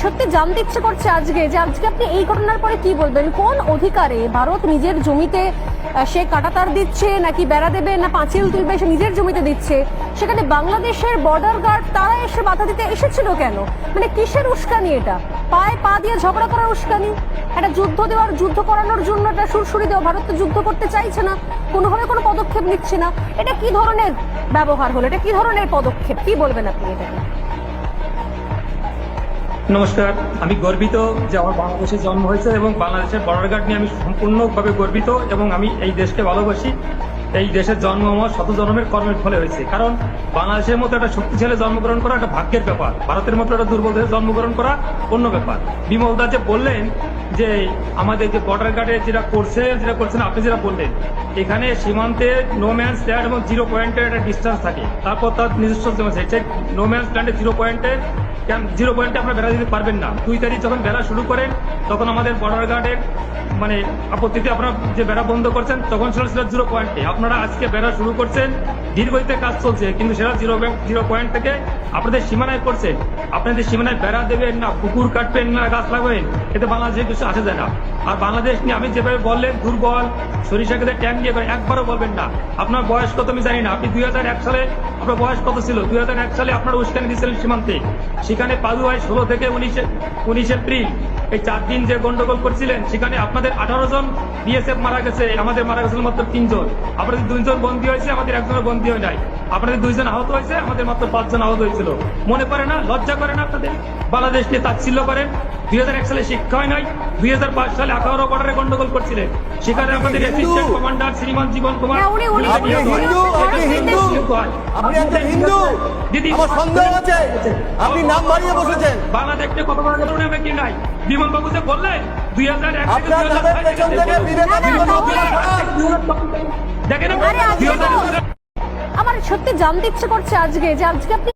সত্যি জানতে ইচ্ছে করছে আজকে যে আজকে আপনি এই ঘটনার পরে কি বলবেন? কোন অধিকারে ভারত নিজের জমিতে সে কাঁটাতার দিচ্ছে, নাকি বেড়া দেবে, না পাঁচিল তুলবে, সে নিজের জমিতে দিচ্ছে? সেখানে বাংলাদেশের বর্ডার গার্ড তারা এসে বাধা দিতে এসেছিল কেন? মানে কিসের উস্কানি এটা? পায়ে পা দিয়ে ঝগড়া করার উস্কানি? একটা যুদ্ধ করানোর জন্য একটা সুরসুরি দেওয়া? ভারত তো যুদ্ধ করতে চাইছে না, কোনোভাবে কোনো পদক্ষেপ নিচ্ছে না। এটা কি ধরনের ব্যবহার হলো? এটা কি ধরনের পদক্ষেপ? কি বলবেন আপনি এটাকে? নমস্কার, আমি গর্বিত যে আমার বাংলাদেশে জন্ম হয়েছে এবং বাংলাদেশের বর্ডার গার্ড নিয়ে আমি সম্পূর্ণভাবে গর্বিত এবং আমি এই দেশকে ভালোবাসি। এই দেশের জন্ম আমার শত জন্মের কর্মের ফলে হয়েছে, কারণ বাংলাদেশের মতো একটা শক্তিশালী জন্মগ্রহণ করা একটা ভাগ্যের ব্যাপার, ভারতের মতো একটা দুর্বল দেশে জন্মগ্রহণ করা অন্য ব্যাপার। বিমল দা যে বললেন যে আমাদের যে বর্ডার গার্ডে যেটা করছেন আপনি যেটা বললেন, এখানে সীমান্তে নো ম্যানস ল্যান্ড এবং 0 পয়েন্টের একটা ডিস্টেন্স থাকে, তারপর তার নিজস্ব নো ম্যানস ল্যান্ডে 0 পয়েন্টে আপনারা বেড়া দিতে পারবেন না। 2 তারিখ যখন বেড়া শুরু করেন তখন আমাদের বর্ডার গার্ডের মানে আপত্তিতে আপনারা যে বেড়া বন্ধ করছেন তখন ছিল 0 পয়েন্টে। আপনারা আজকে বেড়া শুরু করছেন, দীর্ঘদিতে কাজ চলছে, কিন্তু সেটা 0 পয়েন্ট থেকে আপনাদের সীমানায় করছেন। আপনাদের সীমানায় বেড়া দেবেন না, পুকুর কাটবেন না, গাছ লাগাবেন, এতে বাংলাদেশে কিছু আসে যায় না। আর বাংলাদেশ নিয়ে আমি যেভাবে বললেন দুর্বল, সরিষা খেতে ট্যাঙ্ক নিয়ে একবারও বলবেন না। আপনার বয়স কত আমি জানি না, আপনি 2001 সালে আপনার বয়স কত ছিল? 2001 সালে আপনারা উস্কানি দিয়েছিলেন সীমান্তে, সেখানে পালুয়ায় 16 থেকে 19 এপ্রিল এই 4 দিন যে গন্ডগোল করছিলেন, সেখানে আপনাদের 18 জন বিএসএফ মারা গেছে, আমাদের মারা গেছিল মাত্র 3 জন। আপনাদের 2 জন বন্দী হয়েছে, আমাদের 1 জনের বন্দী হয় নাই। আপনাদের 2 জন আহত হয়েছে, আমাদের মাত্র 5 জন আহত হয়েছিল। মনে পড়ে না? লজ্জা করে না আপনাদের? বাংলাদেশ নিয়ে তাচ্ছিল্য করেন। 2001 সালে শিক্ষা হয় নাই, 2005 সালে 18 বর্ডারে গন্ডগোল করছিলেন, সেখানে আমাদের অ্যাসিস্ট্যান্ট কমান্ডার শ্রীমান জীবন কুমার দিদি আপনি নাম বাড়িয়ে বসেছেন। বাংলাদেশ নিয়ে কত বড় ঘটনা কি নাই? বিমল বাবু যে বললেন 2001 আমার সত্যি জানতে ইচ্ছে করছে আজকে যে আজকে আপনি